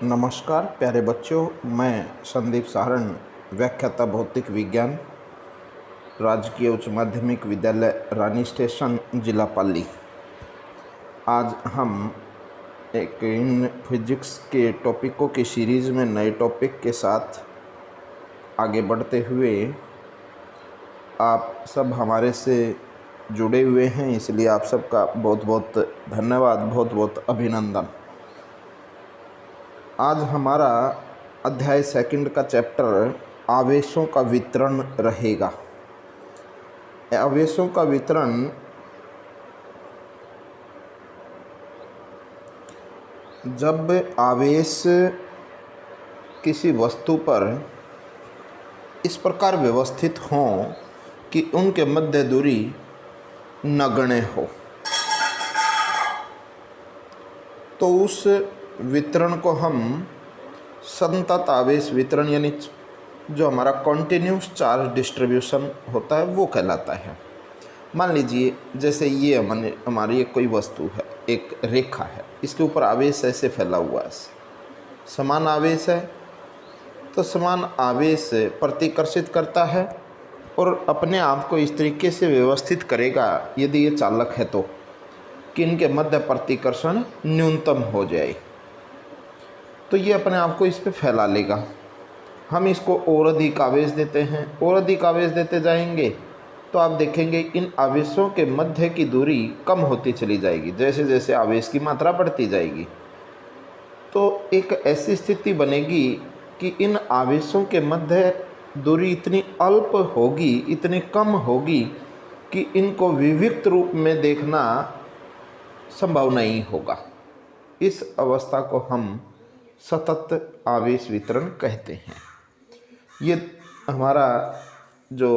नमस्कार प्यारे बच्चों, मैं संदीप सहारण, व्याख्याता भौतिक विज्ञान, राजकीय उच्च माध्यमिक विद्यालय रानी स्टेशन, जिला पाली। आज हम एक इन फिजिक्स के टॉपिकों की सीरीज़ में नए टॉपिक के साथ आगे बढ़ते हुए आप सब हमारे से जुड़े हुए हैं, इसलिए आप सबका बहुत बहुत धन्यवाद, बहुत बहुत अभिनंदन। आज हमारा अध्याय सेकंड का चैप्टर आवेशों का वितरण रहेगा। आवेशों का वितरण जब आवेश किसी वस्तु पर इस प्रकार व्यवस्थित हों कि उनके मध्य दूरी नगण्य हो, तो उस वितरण को हम संतत आवेश वितरण यानी जो हमारा कॉन्टिन्यूस चार्ज डिस्ट्रीब्यूशन होता है वो कहलाता है। मान लीजिए जैसे ये हमारी एक कोई वस्तु है, एक रेखा है, इसके ऊपर आवेश ऐसे फैला हुआ है, समान आवेश है, तो समान आवेश प्रतिकर्षित करता है और अपने आप को इस तरीके से व्यवस्थित करेगा, यदि ये चालक है तो, कि इनके मध्य प्रतिकर्षण न्यूनतम हो जाए, तो ये अपने आप को इस पे फैला लेगा। हम इसको और अधिक आवेश देते हैं, और अधिक आवेश देते जाएंगे तो आप देखेंगे इन आवेशों के मध्य की दूरी कम होती चली जाएगी, जैसे जैसे आवेश की मात्रा बढ़ती जाएगी। तो एक ऐसी स्थिति बनेगी कि इन आवेशों के मध्य दूरी इतनी अल्प होगी, इतनी कम होगी कि इनको विविक्त रूप में देखना संभव नहीं होगा। इस अवस्था को हम सतत आवेश वितरण कहते हैं। ये हमारा जो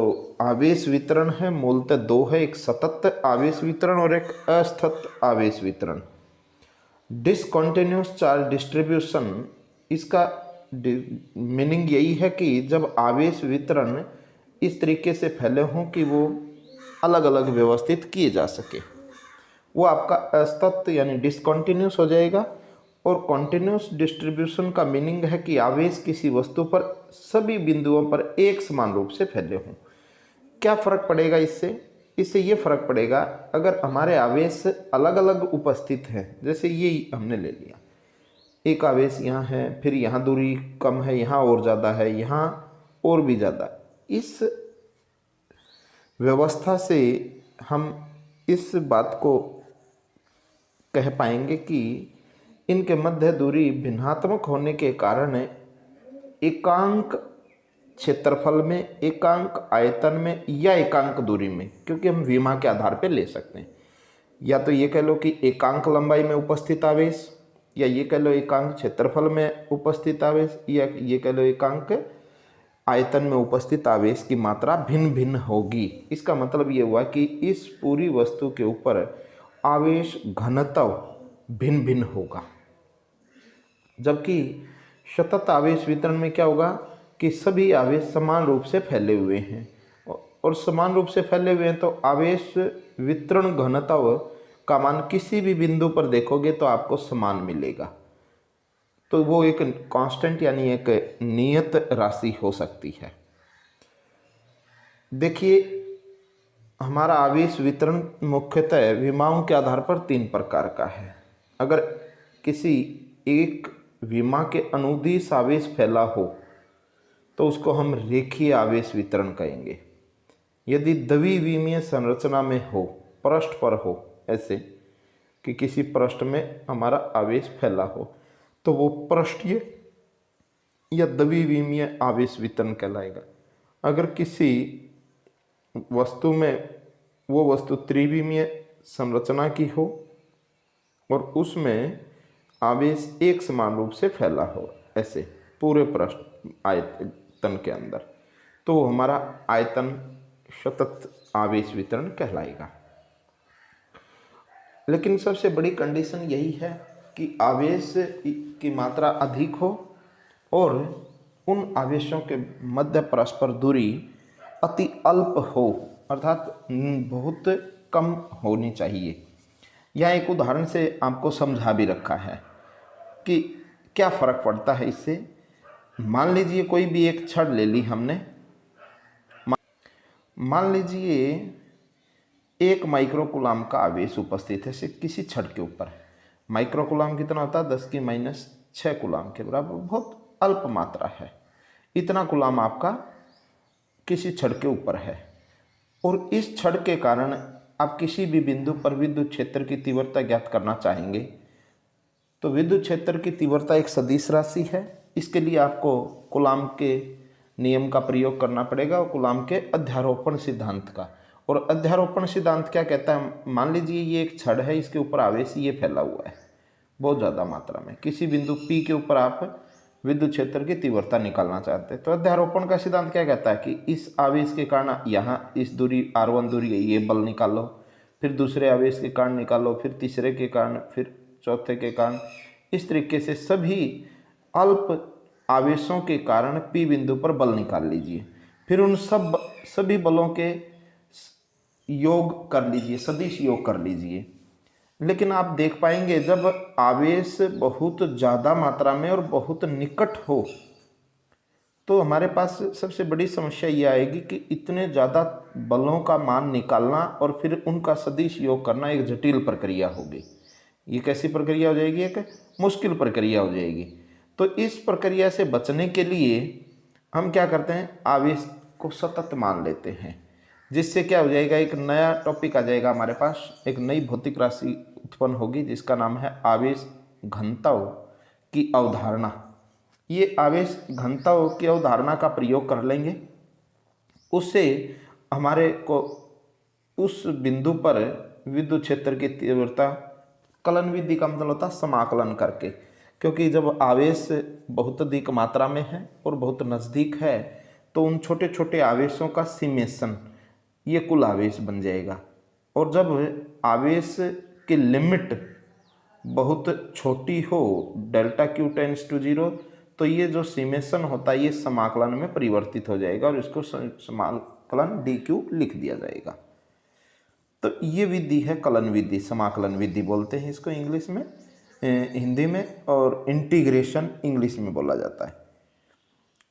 आवेश वितरण है मूलतः दो है, एक सतत आवेश वितरण और एक असतत आवेश वितरण। डिसकंटिन्यूअस चार्ज डिस्ट्रीब्यूशन, इसका मीनिंग यही है कि जब आवेश वितरण इस तरीके से फैले हों कि वो अलग अलग व्यवस्थित किए जा सके, वो आपका असतत यानी डिसकंटिन्यूअस हो जाएगा। और कॉन्टिन्यूस डिस्ट्रीब्यूशन का मीनिंग है कि आवेश किसी वस्तु पर सभी बिंदुओं पर एक समान रूप से फैले हों। क्या फ़र्क पड़ेगा इससे? इससे ये फ़र्क पड़ेगा, अगर हमारे आवेश अलग अलग उपस्थित हैं, जैसे ये हमने ले लिया, एक आवेश यहाँ है, फिर यहाँ दूरी कम है, यहाँ और ज़्यादा है, यहाँ और भी ज़्यादा। इस व्यवस्था से हम इस बात को कह पाएंगे कि इनके मध्य दूरी भिन्नात्मक होने के कारण एकांक क्षेत्रफल में, एकांक आयतन में या एकांक दूरी में, क्योंकि हम विमा के आधार पर ले सकते हैं, या तो ये कह लो कि एकांक लंबाई में उपस्थित आवेश, या ये कह लो एकांक क्षेत्रफल में उपस्थित आवेश, या ये कह लो एकांक आयतन में उपस्थित आवेश की मात्रा भिन्न भिन्न होगी। इसका मतलब ये हुआ कि इस पूरी वस्तु के ऊपर आवेश घनत्व भिन्न भिन्न होगा। जबकि सतत आवेश वितरण में क्या होगा कि सभी आवेश समान रूप से फैले हुए हैं, और समान रूप से फैले हुए हैं तो आवेश वितरण घनत्व का मान किसी भी बिंदु पर देखोगे तो आपको समान मिलेगा। तो वो एक कांस्टेंट यानी एक नियत राशि हो सकती है। देखिए, हमारा आवेश वितरण मुख्यतः विमाओं के आधार पर तीन प्रकार का है। अगर किसी एक विमा के अनुदिश आवेश फैला हो तो उसको हम रेखीय आवेश वितरण कहेंगे। यदि द्विविमीय संरचना में हो, पृष्ठ पर हो, ऐसे कि किसी पृष्ठ में हमारा आवेश फैला हो, तो वो पृष्ठीय या द्विविमीय आवेश वितरण कहलाएगा। अगर किसी वस्तु में वो वस्तु त्रिविमीय संरचना की हो और उसमें आवेश एक समान रूप से फैला हो, ऐसे पूरे पृष्ठ आयतन के अंदर, तो हमारा आयतन सतत आवेश वितरण कहलाएगा। लेकिन सबसे बड़ी कंडीशन यही है कि आवेश की मात्रा अधिक हो और उन आवेशों के मध्य परस्पर दूरी अति अल्प हो, अर्थात बहुत कम होनी चाहिए। यह एक उदाहरण से आपको समझा भी रखा है कि क्या फ़र्क पड़ता है इससे। मान लीजिए कोई भी एक छड़ ले ली हमने, मान लीजिए 1 माइक्रोकूलाम का आवेश उपस्थित है किसी छड़ के ऊपर। माइक्रोकूलाम कितना होता है, 10⁻6 कूलाम के बराबर, बहुत अल्प मात्रा है। इतना कूलाम आपका किसी छड़ के ऊपर है और इस छड़ के कारण आप किसी भी बिंदु पर विद्युत क्षेत्र की तीव्रता ज्ञात करना चाहेंगे। तो विद्युत क्षेत्र की तीव्रता एक सदिश राशि है। इसके लिए आपको कूलाम के नियम का प्रयोग करना पड़ेगा और कूलाम के अध्यारोपण सिद्धांत का। और अध्यारोपण सिद्धांत क्या कहता है, मान लीजिए ये एक छड़ है, इसके ऊपर आवेश ये फैला हुआ है बहुत ज़्यादा मात्रा में। किसी बिंदु P के ऊपर आप विद्युत क्षेत्र की तीव्रता निकालना चाहते हैं। तो अध्यारोपण का सिद्धांत क्या कहता है कि इस आवेश के कारण यहाँ इस दूरी R1 दूरी ये बल निकालो, फिर दूसरे आवेश के कारण निकालो, फिर तीसरे के कारण, फिर चौथे के कारण। इस तरीके से सभी अल्प आवेशों के कारण P बिंदु पर बल निकाल लीजिए, फिर उन सभी बलों के योग कर लीजिए, सदिश योग कर लीजिए। लेकिन आप देख पाएंगे जब आवेश बहुत ज़्यादा मात्रा में और बहुत निकट हो तो हमारे पास सबसे बड़ी समस्या ये आएगी कि इतने ज़्यादा बलों का मान निकालना और फिर उनका सदिश योग करना एक जटिल प्रक्रिया होगी। ये कैसी प्रक्रिया हो जाएगी, एक मुश्किल प्रक्रिया हो जाएगी। तो इस प्रक्रिया से बचने के लिए हम क्या करते हैं, आवेश को सतत मान लेते हैं, जिससे क्या हो जाएगा, एक नया टॉपिक आ जाएगा हमारे पास, एक नई भौतिक राशि उत्पन्न होगी जिसका नाम है आवेश घनत्व की अवधारणा। ये आवेश घनत्व की अवधारणा का प्रयोग कर लेंगे, उससे हमारे को उस बिंदु पर विद्युत क्षेत्र की तीव्रता, कलन विधि का मतलब होता है समाकलन करके, क्योंकि जब आवेश बहुत अधिक मात्रा में है और बहुत नज़दीक है तो उन छोटे छोटे आवेशों का सिमेशन ये कुल आवेश बन जाएगा। और जब आवेश की लिमिट बहुत छोटी हो, डेल्टा Q टेंड्स टू 0, तो ये जो सिमेशन होता है ये समाकलन में परिवर्तित हो जाएगा और इसको समाकलन dq लिख दिया जाएगा। तो ये विधि है कलन विधि, समाकलन विधि बोलते हैं इसको इंग्लिश में, हिंदी में, और इंटीग्रेशन इंग्लिश में बोला जाता है।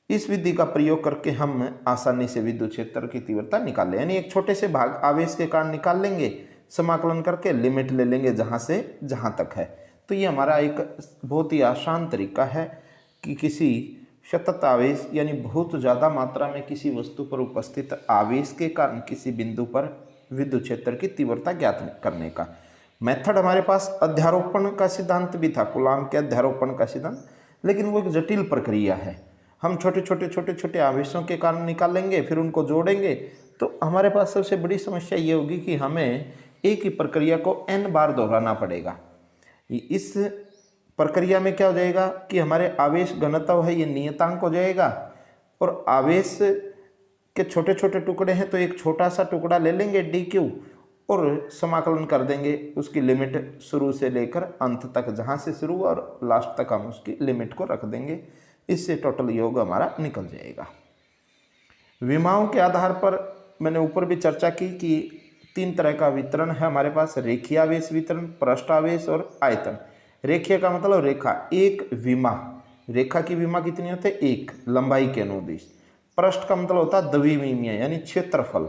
इस विधि का प्रयोग करके हम आसानी से विद्युत क्षेत्र की तीव्रता निकाल लें, यानी एक छोटे से भाग आवेश के कारण निकाल लेंगे, समाकलन करके लिमिट ले लेंगे जहाँ से जहाँ तक है। तो ये हमारा एक बहुत ही आसान तरीका है कि किसी सतत आवेश यानी बहुत ज़्यादा मात्रा में किसी वस्तु पर उपस्थित आवेश के कारण किसी बिंदु पर विद्युत क्षेत्र की तीव्रता ज्ञात करने का। मेथड हमारे पास अध्यारोपण का सिद्धांत भी था, कूलाम के अध्यारोपण का सिद्धांत, लेकिन वो एक जटिल प्रक्रिया है। हम छोटे छोटे आवेशों के कारण निकालेंगे, फिर उनको जोड़ेंगे, तो हमारे पास सबसे बड़ी समस्या ये होगी कि हमें एक ही प्रक्रिया को n बार दोहराना पड़ेगा। इस प्रक्रिया में क्या हो जाएगा कि हमारे आवेश घनत्व है ये नियतांक हो जाएगा, और आवेश के छोटे छोटे टुकड़े हैं तो एक छोटा सा टुकड़ा ले लेंगे dq और समाकलन कर देंगे, उसकी लिमिट शुरू से लेकर अंत तक, जहाँ से शुरू और लास्ट तक हम उसकी लिमिट को रख देंगे। इससे टोटल योग हमारा निकल जाएगा। विमाओं के आधार पर मैंने ऊपर भी चर्चा की कि 3 तरह का वितरण है हमारे पास, रेखीय आवेश वितरण, पृष्ठ आवेश और आयतन। रेखीय का मतलब रेखा, एक विमा, रेखा की विमा कितनी होती है, 1 लंबाई के अनुदिश। पृष्ठ का मतलब होता है द्विविमीय यानी क्षेत्रफल,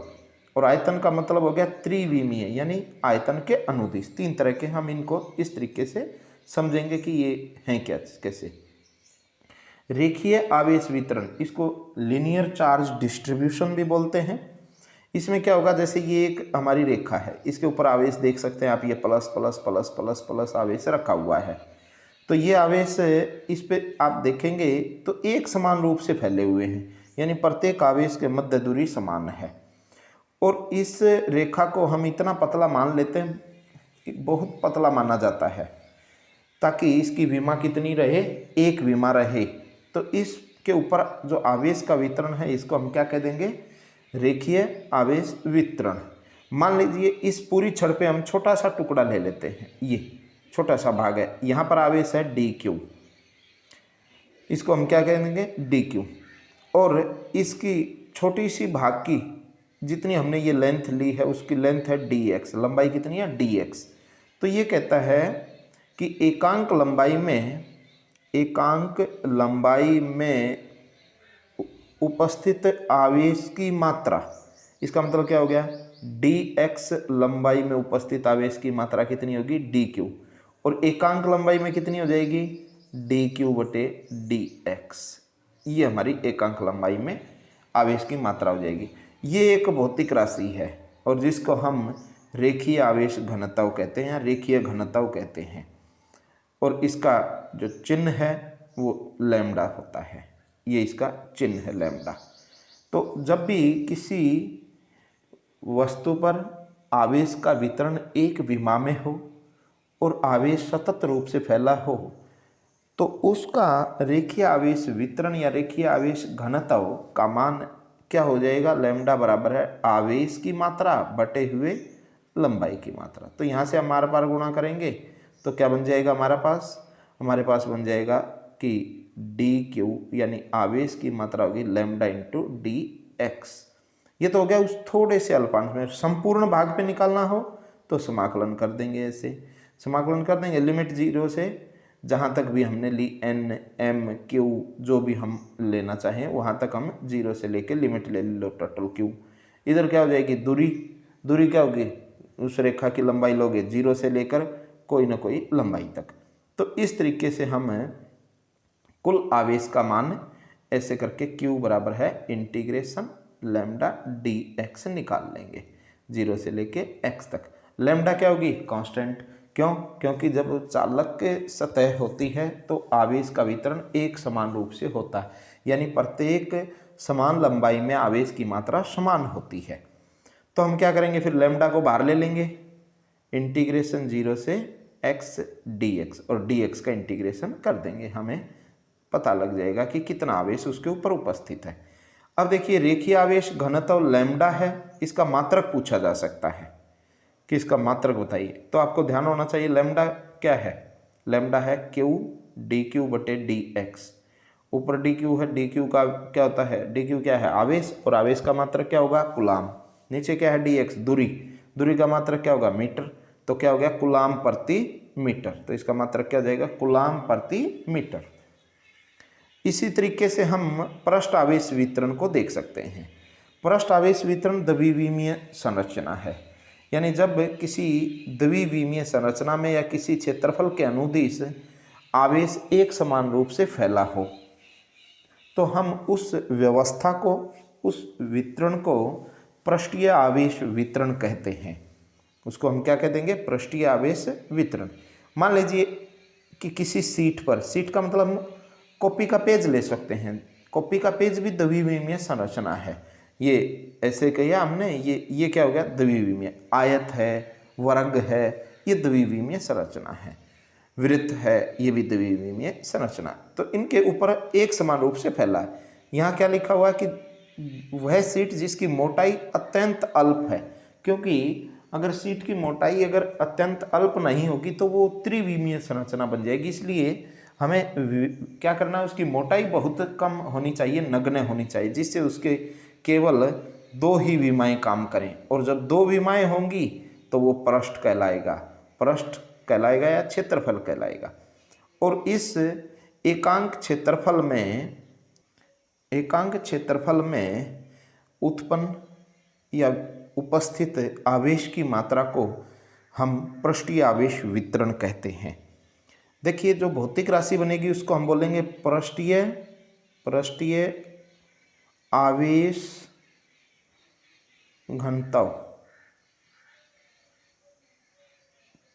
और आयतन का मतलब हो गया त्रिविमीय यानी आयतन के अनुदिश। 3 तरह के हम इनको इस तरीके से समझेंगे कि ये हैं क्या, कैसे। रेखीय आवेश वितरण, इसको लीनियर चार्ज डिस्ट्रीब्यूशन भी बोलते हैं। इसमें क्या होगा, जैसे ये एक हमारी रेखा है, इसके ऊपर आवेश देख सकते हैं आप, ये plus plus plus plus plus आवेश रखा हुआ है। तो ये आवेश इस पे आप देखेंगे तो एक समान रूप से फैले हुए हैं, यानी प्रत्येक आवेश के मध्य दूरी समान है। और इस रेखा को हम इतना पतला मान लेते हैं, बहुत पतला माना जाता है, ताकि इसकी विमा कितनी रहे, 1 विमा रहे। तो इसके ऊपर जो आवेश का वितरण है इसको हम क्या कह देंगे, रेखीय आवेश वितरण। मान लीजिए इस पूरी छड़ पे हम छोटा सा टुकड़ा ले लेते हैं, ये छोटा सा भाग है, यहाँ पर आवेश है dq, इसको हम क्या कह देंगे, dq। और इसकी छोटी सी भाग की जितनी हमने ये लेंथ ली है उसकी लेंथ है dx, लंबाई कितनी है, dx। तो ये कहता है कि एकांक लंबाई में एकांक लंबाई में उपस्थित आवेश की मात्रा, इसका मतलब क्या हो गया, dx लंबाई में उपस्थित आवेश की मात्रा कितनी होगी, dq, और एकांक लंबाई में कितनी हो जाएगी, dq बटे dx। ये हमारी एकांक लंबाई में आवेश की मात्रा हो जाएगी। ये एक भौतिक राशि है और जिसको हम रेखीय आवेश घनत्व कहते हैं या रेखीय घनत्व कहते हैं, और इसका जो चिन्ह है वो लैम्डा होता है। ये इसका चिन्ह है लैम्डा। तो जब भी किसी वस्तु पर आवेश का वितरण एक विमा में हो और आवेश सतत रूप से फैला हो तो उसका रेखीय आवेश वितरण या रेखीय आवेश घनत्व का मान क्या हो जाएगा, लैम्डा बराबर है आवेश की मात्रा बटे हुए लंबाई की मात्रा। तो यहाँ से हम आर पार गुणा करेंगे तो क्या बन जाएगा हमारे पास बन जाएगा कि डी क्यू यानी आवेश की मात्रा होगी लैम्डा इंटू डी एक्स। ये तो हो गया उस थोड़े से अल्पांश में। संपूर्ण भाग पे निकालना हो तो समाकलन कर देंगे, ऐसे समाकलन कर देंगे लिमिट 0 से जहाँ तक भी हमने ली एन एम क्यू जो भी हम लेना चाहें वहाँ तक हम 0 से लेके लिमिट ले लो टोटल क्यू। इधर क्या हो जाएगी दूरी क्या होगी, उस रेखा की लंबाई लोगे 0 से लेकर कोई ना कोई लंबाई तक। तो इस तरीके से हम कुल आवेश का मान ऐसे करके Q बराबर है इंटीग्रेशन लैम्डा डी एक्स निकाल लेंगे 0 से लेके x तक। लैम्डा क्या होगी, कांस्टेंट। क्योंकि जब चालक के सतह होती है तो आवेश का वितरण एक समान रूप से होता है, यानी प्रत्येक समान लंबाई में आवेश की मात्रा समान होती है। तो हम क्या करेंगे, फिर लैम्डा को बाहर ले लेंगे, इंटीग्रेशन 0 से x dx, और dx का इंटीग्रेशन कर देंगे, हमें पता लग जाएगा कि कितना आवेश उसके ऊपर उपस्थित है। अब देखिए रेखीय आवेश घनत्व लैम्डा है, इसका मात्रक पूछा जा सकता है कि इसका मात्रक बताइए। तो आपको ध्यान होना चाहिए लैम्डा क्या है, लैम्डा है क्यू डी क्यू बटे डी एक्स। ऊपर डी क्यू है, डी क्यू का क्या होता है, डी क्यू क्या है आवेश, और आवेश का मात्रक क्या होगा कुलाम। नीचे क्या है डी एक्स दूरी का मात्रक क्या होगा मीटर, तो क्या हो गया कुलाम प्रति मीटर। तो इसका मात्रक क्या हो जाएगा कुलाम प्रति मीटर। इसी तरीके से हम पृष्ठ आवेश वितरण को देख सकते हैं। पृष्ठ आवेश वितरण द्विविमीय संरचना है, यानी जब किसी द्विविमीय संरचना में या किसी क्षेत्रफल के अनुदिश आवेश एक समान रूप से फैला हो तो हम उस व्यवस्था को, उस वितरण को पृष्ठीय आवेश वितरण कहते हैं। उसको हम क्या कह देंगे, पृष्ठीय आवेश वितरण। मान लीजिए कि किसी सीट पर, सीट का मतलब हम कॉपी का पेज ले सकते हैं, कॉपी का पेज भी द्विविमीय संरचना है। ये ऐसे कहिए हमने, ये क्या हो गया द्विविमीय, आयत है, वर्ग है, ये द्विविमीय संरचना है, वृत्त है, ये भी द्विविमीय संरचना। तो इनके ऊपर एक समान रूप से फैला है। यहाँ क्या लिखा हुआ है कि वह सीट जिसकी मोटाई अत्यंत अल्प है, क्योंकि अगर सीट की मोटाई अगर अत्यंत अल्प नहीं होगी तो वो त्रिविमीय संरचना बन जाएगी। इसलिए हमें क्या करना है, उसकी मोटाई बहुत कम होनी चाहिए, नगण्य होनी चाहिए, जिससे उसके केवल 2 ही विमाएँ काम करें। और जब 2 विमाएँ होंगी तो वो पृष्ठ कहलाएगा या क्षेत्रफल कहलाएगा। और इस एकांक क्षेत्रफल में उत्पन्न या उपस्थित आवेश की मात्रा को हम पृष्ठीय आवेश वितरण कहते हैं। देखिए जो भौतिक राशि बनेगी उसको हम बोलेंगे पृष्ठीय आवेश घनत्व,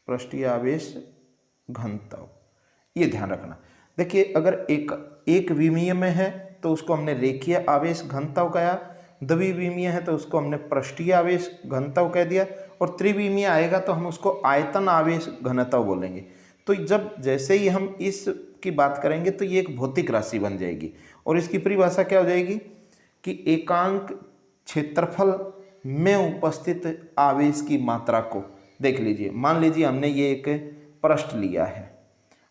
पृष्ठीय आवेश घनत्व, ये ध्यान रखना। देखिए अगर एक विमीय में है तो उसको हमने रेखीय आवेश घनत्व कहा, द्विविमीय है तो उसको हमने पृष्ठीय आवेश घनत्व कह दिया, और त्रिविमीय आएगा तो हम उसको आयतन आवेश घनत्व बोलेंगे। तो जब जैसे ही हम इस की बात करेंगे तो ये एक भौतिक राशि बन जाएगी, और इसकी परिभाषा क्या हो जाएगी कि एकांक क्षेत्रफल में उपस्थित आवेश की मात्रा को देख लीजिए। मान लीजिए हमने ये एक पृष्ठ लिया है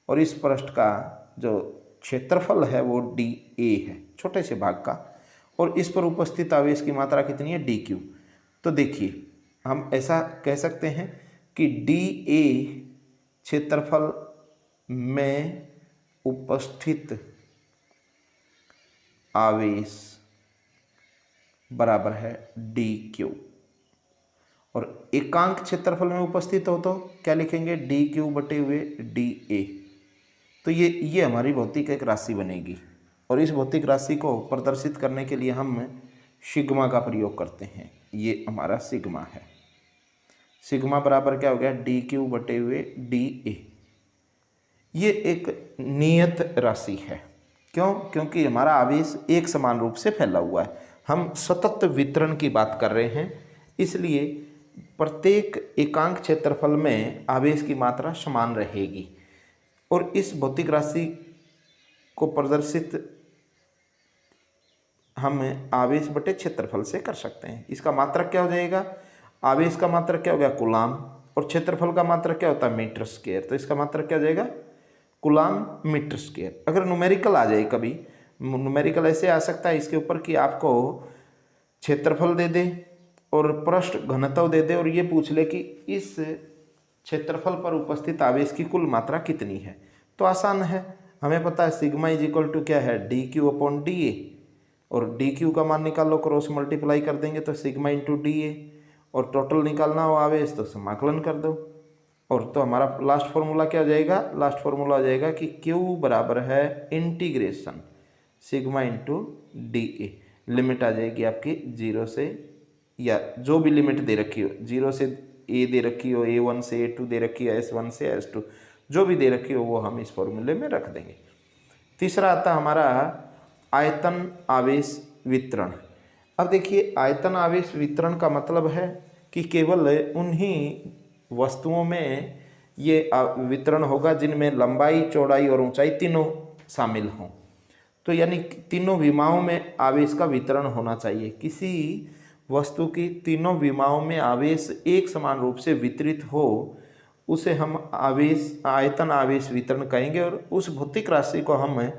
और इस पृष्ठ का जो क्षेत्रफल है वो डी ए है, छोटे से भाग का, और इस पर उपस्थित आवेश की मात्रा कितनी है डी क्यू। तो देखिए हम ऐसा कह सकते हैं कि डी ए क्षेत्रफल में उपस्थित आवेश बराबर है डी क्यू। और एकांक क्षेत्रफल में उपस्थित हो तो क्या लिखेंगे, डी क्यू बटे हुए डी ए। तो ये हमारी भौतिक एक राशि बनेगी और इस भौतिक राशि को प्रदर्शित करने के लिए हम सिग्मा का प्रयोग करते हैं। ये हमारा सिग्मा है। सिग्मा बराबर क्या हो गया, डी क्यू बटे हुए डी ए। ये एक नियत राशि है। क्यों? क्योंकि हमारा आवेश एक समान रूप से फैला हुआ है। हम सतत वितरण की बात कर रहे हैं, इसलिए प्रत्येक एकांक क्षेत्रफल में आवेश की मात्रा समान रहेगी। और इस भौतिक राशि को प्रदर्शित हम आवेश बटे क्षेत्रफल से कर सकते हैं। इसका मात्रक क्या हो जाएगा, आवेश का मात्रक क्या हो गया, कूलाम, और क्षेत्रफल का मात्रक क्या होता है, मीटर स्क्वायर। तो इसका मात्रक क्या हो जाएगा, कूलाम मीटर स्क्वायर। अगर न्यूमेरिकल आ जाए, कभी न्यूमेरिकल ऐसे आ सकता है इसके ऊपर कि आपको क्षेत्रफल दे दे और पृष्ठ घनत्व दे दे और ये पूछ ले कि इस क्षेत्रफल पर उपस्थित आवेश की कुल मात्रा कितनी है। तो आसान है, हमें पता है सिग्मा इज इक्वल टू क्या है, D Q upon D A. और डी क्यू का मान निकाल लो, क्रॉस मल्टीप्लाई कर देंगे तो सिग्मा इंटू डी ए। और टोटल निकालना हो आवेश तो समाकलन कर दो। और तो हमारा लास्ट फॉर्मूला क्या हो जाएगा, लास्ट फॉर्मूला हो जाएगा कि क्यू बराबर है integration sigma into D A. Limit आ जाएगी आपकी 0 से, या जो भी लिमिट दे रखी हो, 0 से ए दे रखी हो, A1 से A2 दे रखी है, S1 से S2, जो भी दे रखी हो वो हम इस फॉर्मूले में रख देंगे। तीसरा आता हमारा आयतन आवेश वितरण। अब देखिए, आयतन आवेश वितरण का मतलब है कि केवल उन्हीं वस्तुओं में ये वितरण होगा जिनमें लंबाई, चौड़ाई और ऊंचाई तीनों शामिल हों। तो यानी तीनों विमाओं में आवेश का वितरण होना चाहिए। किसी वस्तु की तीनों विमाओं में आवेश एक समान रूप से वितरित हो, उसे हम आयतन आवेश वितरण कहेंगे। और उस भौतिक राशि को हम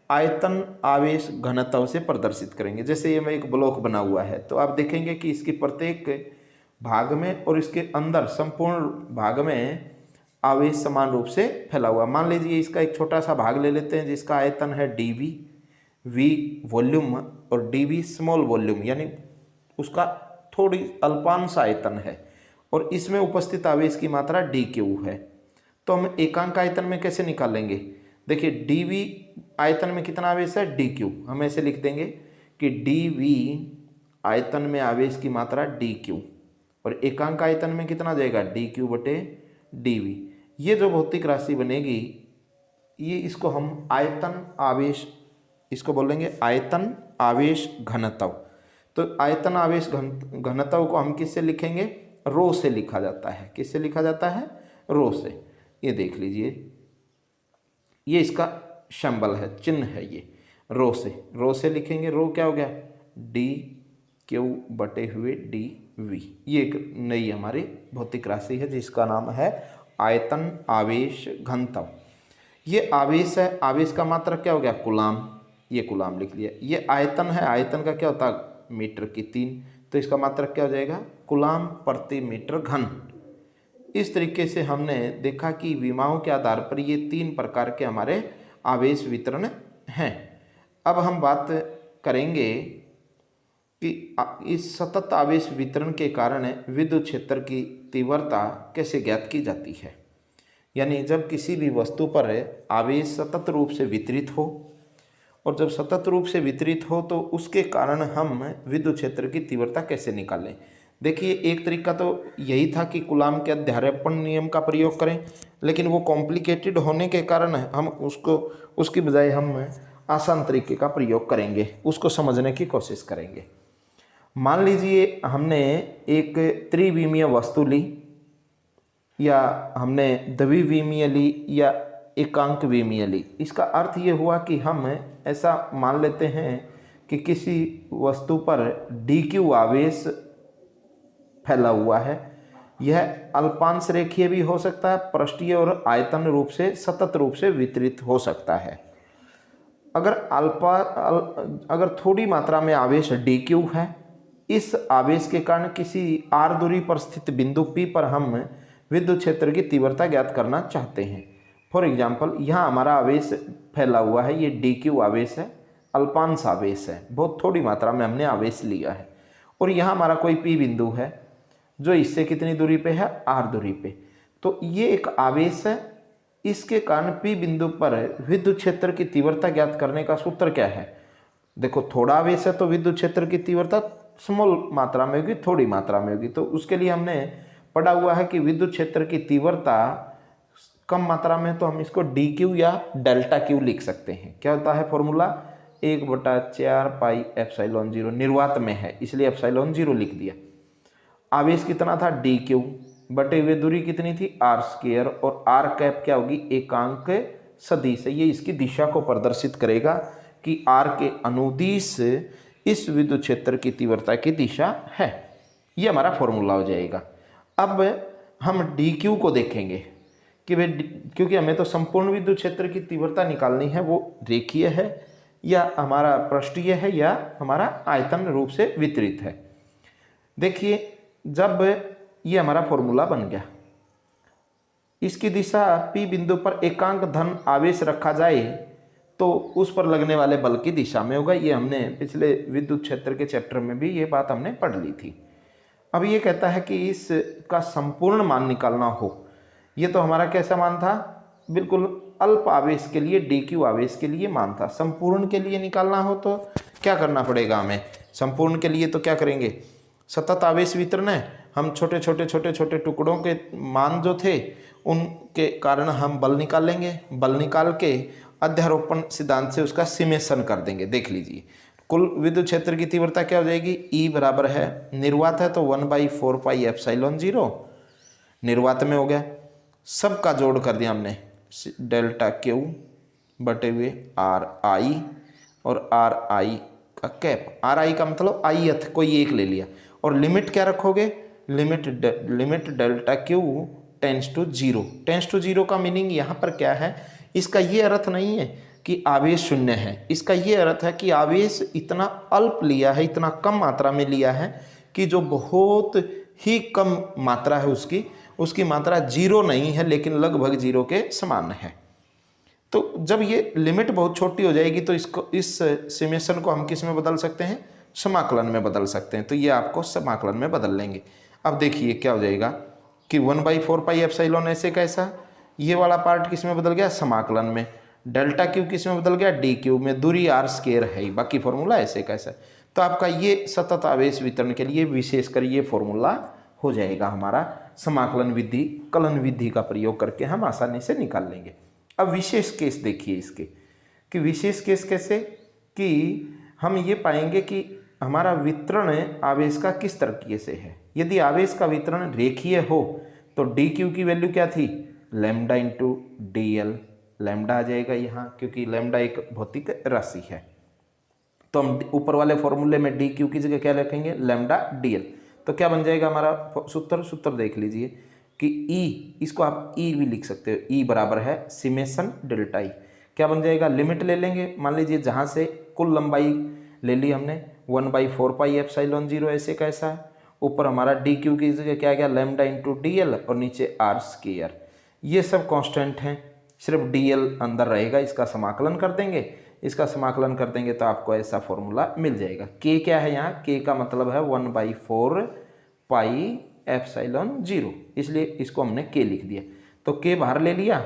आयतन आवेश घनत्व से प्रदर्शित करेंगे। जैसे ये में एक ब्लॉक बना हुआ है, तो आप देखेंगे कि इसके प्रत्येक भाग में और इसके अंदर संपूर्ण भाग में आवेश समान रूप से फैला हुआ। मान लीजिए इसका एक छोटा सा भाग ले लेते हैं जिसका आयतन है dV, V वॉल्यूम और dV स्मॉल वॉल्यूम, यानी उसका थोड़ी अल्पांश आयतन है, और इसमें उपस्थित आवेश की मात्रा dQ है। तो हम एकांक आयतन में कैसे निकालेंगे, देखिए dV आयतन में कितना आवेश है, dQ। हम ऐसे लिख देंगे कि dV आयतन में आवेश की मात्रा dQ, और एकांक आयतन में कितना जाएगा, dQ बटे dV। ये जो भौतिक राशि बनेगी, ये इसको हम आयतन आवेश, इसको बोलेंगे आयतन आवेश घनत्व। तो आयतन आवेश घनत्व को हम किससे लिखेंगे, रो से लिखा जाता है। किससे लिखा जाता है, रो से। ये देख लीजिए, ये इसका सिंबल है, चिन्ह है, ये रो से लिखेंगे। रो क्या हो गया, dQ बटे हुए dV। ये एक नई हमारी भौतिक राशि है जिसका नाम है आयतन आवेश घनत्व। ये आवेश है, आवेश का मात्रक क्या हो गया, कूलाम। ये कूलाम लिख लिया। ये आयतन है, आयतन का क्या होता है, मीटर की 3, तो इसका मात्रक क्या हो जाएगा, कूलाम प्रति मीटर घन। इस तरीके से हमने देखा कि विमाओं के आधार पर ये 3 प्रकार के हमारे आवेश वितरण हैं। अब हम बात करेंगे कि इस सतत आवेश वितरण के कारण विद्युत क्षेत्र की तीव्रता कैसे ज्ञात की जाती है। यानी जब किसी भी वस्तु पर आवेश सतत रूप से वितरित हो, और जब सतत रूप से वितरित हो तो उसके कारण हम विद्युत क्षेत्र की तीव्रता कैसे निकालें। देखिए, एक तरीका तो यही था कि कूलाम के अध्यारोपण नियम का प्रयोग करें, लेकिन वो कॉम्प्लिकेटेड होने के कारण हम उसकी बजाय हम आसान तरीके का प्रयोग करेंगे, उसको समझने की कोशिश करेंगे। मान लीजिए हमने एक त्रिविमीय वस्तु ली, या हमने द्विविमीय ली, या एकांक विमीय ली। इसका अर्थ ये हुआ कि हम ऐसा मान लेते हैं कि किसी वस्तु पर dQ आवेश फैला हुआ है। यह अल्पांश रेखीय भी हो सकता है, पृष्ठीय और आयतन रूप से सतत रूप से वितरित हो सकता है। अगर थोड़ी मात्रा में आवेश dQ है, इस आवेश के कारण किसी r दूरी पर स्थित बिंदु P पर हम विद्युत क्षेत्र की तीव्रता ज्ञात करना चाहते हैं। फॉर एग्जाम्पल यहाँ हमारा आवेश फैला हुआ है, ये डी क्यू आवेश है, अल्पांश आवेश है, बहुत थोड़ी मात्रा में हमने आवेश लिया है। और यहाँ हमारा कोई पी बिंदु है जो इससे कितनी दूरी पे है, आर दूरी पे। तो ये एक आवेश है, इसके कारण पी बिंदु पर विद्युत क्षेत्र की तीव्रता ज्ञात करने का सूत्र क्या है। देखो थोड़ा आवेश है तो विद्युत क्षेत्र की तीव्रता स्मॉल मात्रा में होगी, थोड़ी मात्रा में होगी। तो उसके लिए हमने पढ़ा हुआ है कि विद्युत क्षेत्र की तीव्रता कम मात्रा में, तो हम इसको डी क्यू या डेल्टा क्यू लिख सकते हैं। क्या होता है फॉर्मूला, 1/4 पाई एप्सिलॉन 0, निर्वात में है इसलिए एप्सिलॉन 0 लिख दिया। आवेश कितना था, डी क्यू, बटे हुए दूरी कितनी थी, आर स्क्वायर, और आर कैप क्या होगी, एकांक सदिश। ये इसकी दिशा को प्रदर्शित करेगा कि आर के अनुदिश इस विद्युत क्षेत्र की तीव्रता की दिशा है। ये हमारा फॉर्मूला हो जाएगा। अब हम डी क्यू को देखेंगे कि वे, क्योंकि हमें तो संपूर्ण विद्युत क्षेत्र की तीव्रता निकालनी है, वो रेखीय है या हमारा पृष्ठीय है या हमारा आयतन रूप से वितरित है। देखिए जब ये हमारा फॉर्मूला बन गया, इसकी दिशा पी बिंदु पर एकांक धन आवेश रखा जाए तो उस पर लगने वाले बल की दिशा में होगा। ये हमने पिछले विद्युत क्षेत्र के चैप्टर में भी ये बात हमने पढ़ ली थी। अब ये कहता है कि इसका संपूर्ण मान निकालना हो। ये तो हमारा कैसा मान था, बिल्कुल अल्प आवेश के लिए, डी क्यू आवेश के लिए मान था। संपूर्ण के लिए निकालना हो तो क्या करना पड़ेगा हमें, संपूर्ण के लिए तो क्या करेंगे, सतत आवेश वितरण है, हम छोटे छोटे टुकड़ों के मान जो थे उनके कारण हम बल निकाल लेंगे। बल निकाल के अध्यारोपण सिद्धांत से उसका सिमेशन कर देंगे। देख लीजिए कुल विद्युत क्षेत्र की तीव्रता क्या हो जाएगी, ई बराबर है, निर्वात है तो 1/4 पाई एप्सिलॉन 0 निर्वात में हो गया, सबका जोड़ कर दिया हमने, डेल्टा क्यू बटे हुए आर आई, और आर आई का कैप, आर आई का मतलब आई अथ कोई एक ले लिया, और लिमिट क्या रखोगे, limit delta Q tends to 0। Tends to 0 का मीनिंग यहाँ पर क्या है, इसका ये अर्थ नहीं है कि आवेश शून्य है, इसका ये अर्थ है कि आवेश इतना अल्प लिया है, इतना कम मात्रा में लिया है कि जो बहुत ही कम मात्रा है उसकी मात्रा 0 नहीं है लेकिन लगभग 0 के समान है। तो जब ये लिमिट बहुत छोटी हो जाएगी तो इस समेशन को हम किस में बदल सकते हैं, समाकलन में बदल सकते हैं। तो ये आपको समाकलन में बदल लेंगे। अब देखिए क्या हो जाएगा कि 1/4 पाई एप्सिलॉन ऐसे कैसा, ये वाला पार्ट किस में बदल गया, समाकलन में, डेल्टा क्यू किस में बदल गया, डी क्यू में, दूरी आर स्क्वायर है, बाकी फॉर्मूला ऐसे कैसा। तो आपका ये सतत आवेश वितरण के लिए विशेषकर ये फॉर्मूला हो जाएगा हमारा, समाकलन विधि, कलन विधि का प्रयोग करके हम आसानी से निकाल लेंगे। अब विशेष केस देखिए इसके, कि विशेष केस कैसे, कि हम ये पाएंगे कि हमारा वितरण आवेश का किस तरीके से है। यदि आवेश का वितरण रेखीय हो तो डी क्यू की वैल्यू क्या थी, lambda into D L, lambda आ जाएगा यहाँ क्योंकि लैम्डा एक भौतिक राशि है। तो हम ऊपर वाले फॉर्मूले में डी क्यू की जगह क्या रखेंगे, लैम्डा डी एल। तो क्या बन जाएगा हमारा सूत्र देख लीजिए कि ई, इसको आप ई भी लिख सकते हो, ई बराबर है सिमेशन डेल्टा ई। क्या बन जाएगा, लिमिट ले लेंगे, मान लीजिए जहाँ से कुल लंबाई ले ली हमने 1/4 पाई एप्सिलॉन 0 ऐसे कैसा है, ऊपर हमारा डी क्यू की जगह क्या गया, लैम्डा इंटू डी एल, और नीचे आर स्क्वायर। ये सब कांस्टेंट हैं, सिर्फ डी एल अंदर रहेगा, इसका समाकलन कर देंगे, इसका समाकलन कर देंगे तो आपको ऐसा फॉर्मूला मिल जाएगा। के क्या है यहाँ, के का मतलब है 1/4 पाई एप्सिलॉन 0, इसलिए इसको हमने के लिख दिया। तो के बाहर ले लिया,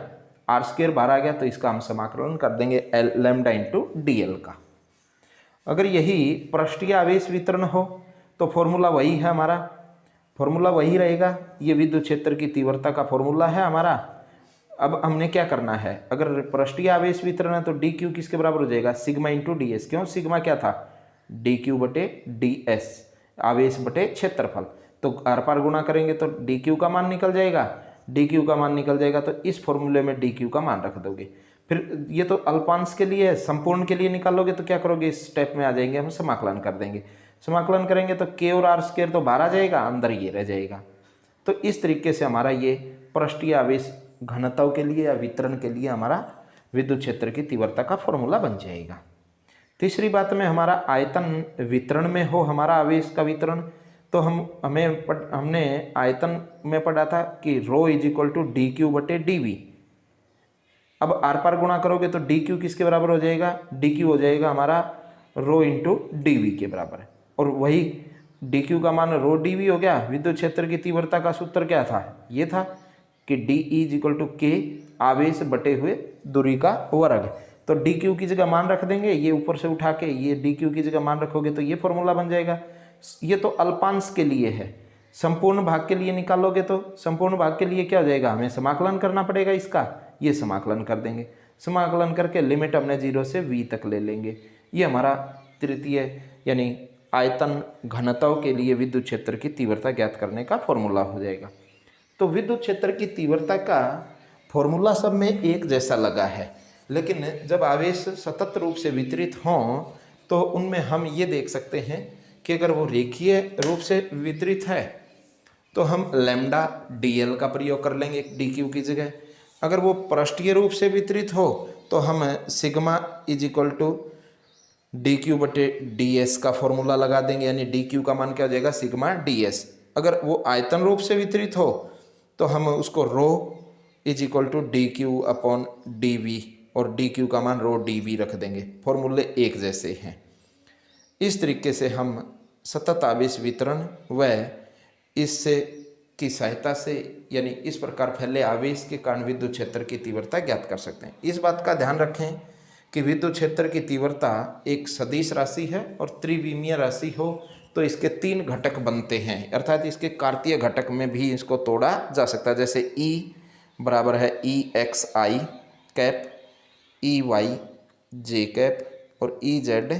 आर स्क्वायर बाहर आ गया, तो इसका हम समाकलन कर देंगे लैम्डा इंटू डी एल का। अगर यही पृष्ठीय आवेश वितरण हो तो फॉर्मूला वही है हमारा, फॉर्मूला वही रहेगा, ये विद्युत क्षेत्र की तीव्रता का फॉर्मूला है हमारा। अब हमने क्या करना है, अगर पृष्ठीय आवेश वितरण है तो डी क्यू किसके बराबर हो जाएगा, सिग्मा इंटू डी एस। क्यों, सिग्मा क्या था, डी क्यू बटे डी एस, आवेश बटे क्षेत्रफल। तो आर पार गुणा करेंगे तो डी क्यू का मान निकल जाएगा, डी क्यू का मान निकल जाएगा तो इस फॉर्मूले में डी क्यू का मान रख दोगे। फिर ये तो अल्पांश के लिए है, संपूर्ण के लिए निकालोगे तो क्या करोगे, इस स्टेप में आ जाएंगे, हम समाकलन कर देंगे। समाकलन करेंगे तो के और आर स्क्वायर तो बाहर आ जाएगा, अंदर ये रह जाएगा। तो इस तरीके से हमारा ये पृष्ठीय आवेश घनत्व के लिए या वितरण के लिए हमारा विद्युत क्षेत्र की तीव्रता का फॉर्मूला बन जाएगा। तीसरी बात में हमारा आयतन वितरण में हो हमारा आवेश का वितरण, तो हमने आयतन में पढ़ा था कि rho is equal to D Q बटे डी वी। अब आर पार गुणा करोगे तो डी क्यू किसके बराबर हो जाएगा, डी क्यू हो जाएगा हमारा रो इंटू डी वी के बराबर है। और वही डी क्यू का मान रो डी वी हो गया। विद्युत क्षेत्र की तीव्रता का सूत्र क्या था, ये था कि D E is equal to K आवेश बटे हुए दूरी का वर्ग। तो डी क्यू की जगह मान रख देंगे, ये ऊपर से उठा के ये डी क्यू की जगह मान रखोगे तो ये फॉर्मूला बन जाएगा। ये तो अल्पांश के लिए है, संपूर्ण भाग के लिए निकालोगे तो संपूर्ण भाग के लिए क्या हो जाएगा, हमें समाकलन करना पड़ेगा इसका, ये समाकलन कर देंगे। समाकलन करके लिमिट हमने 0 से v तक ले लेंगे। ये हमारा तृतीय यानी आयतन घनत्व के लिए विद्युत क्षेत्र की तीव्रता ज्ञात करने का फॉर्मूला हो जाएगा। तो विद्युत क्षेत्र की तीव्रता का फॉर्मूला सब में एक जैसा लगा है, लेकिन जब आवेश सतत रूप से वितरित हों तो उनमें हम ये देख सकते हैं कि अगर वो रेखीय रूप से वितरित है तो हम लैम्डा डीएल का प्रयोग कर लेंगे डी क्यू की जगह। अगर वो पृष्ठीय रूप से वितरित हो तो हम sigma is equal to D Q बटे डी एस का फॉर्मूला लगा देंगे, यानी डी क्यू का मान क्या हो जाएगा, सिग्मा डी एस। अगर वो आयतन रूप से वितरित हो तो हम उसको rho is equal to D Q upon D V और डी क्यू का मान रो डी वी रख देंगे। फॉर्मूले एक जैसे हैं। इस तरीके से हम सतत आवेश वितरण व इससे की सहायता से यानी इस प्रकार फैले आवेश के कारण विद्युत क्षेत्र की तीव्रता ज्ञात कर सकते हैं। इस बात का ध्यान रखें कि विद्युत क्षेत्र की तीव्रता एक सदिश राशि है और त्रिविमीय राशि हो तो इसके 3 घटक बनते हैं, अर्थात इसके कार्तीय घटक में भी इसको तोड़ा जा सकता है। जैसे E बराबर है ई एक्स आई कैप, ई वाई जे कैप और ई जेड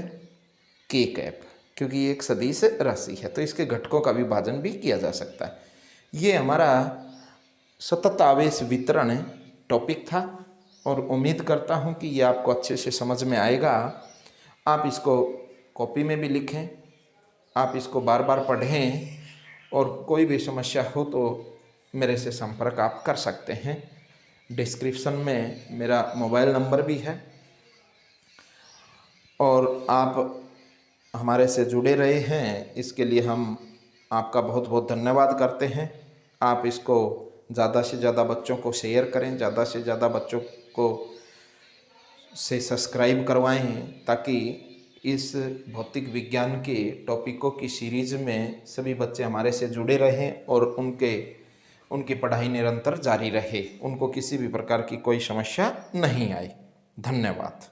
के कैप, क्योंकि ये एक सदिश राशि है तो इसके घटकों का विभाजन भी किया जा सकता है। ये हमारा सतत आवेश वितरण टॉपिक था और उम्मीद करता हूँ कि ये आपको अच्छे से समझ में आएगा। आप इसको कॉपी में भी लिखें, आप इसको बार बार पढ़ें और कोई भी समस्या हो तो मेरे से संपर्क आप कर सकते हैं। डिस्क्रिप्शन में मेरा मोबाइल नंबर भी है और आप हमारे से जुड़े रहे हैं, इसके लिए हम आपका बहुत बहुत धन्यवाद करते हैं। आप इसको ज़्यादा से ज़्यादा बच्चों को शेयर करें, ज़्यादा से ज़्यादा बच्चों को से सब्सक्राइब करवाएं ताकि इस भौतिक विज्ञान के टॉपिकों की सीरीज़ में सभी बच्चे हमारे से जुड़े रहें और उनकी पढ़ाई निरंतर जारी रहे, उनको किसी भी प्रकार की कोई समस्या नहीं आए। धन्यवाद।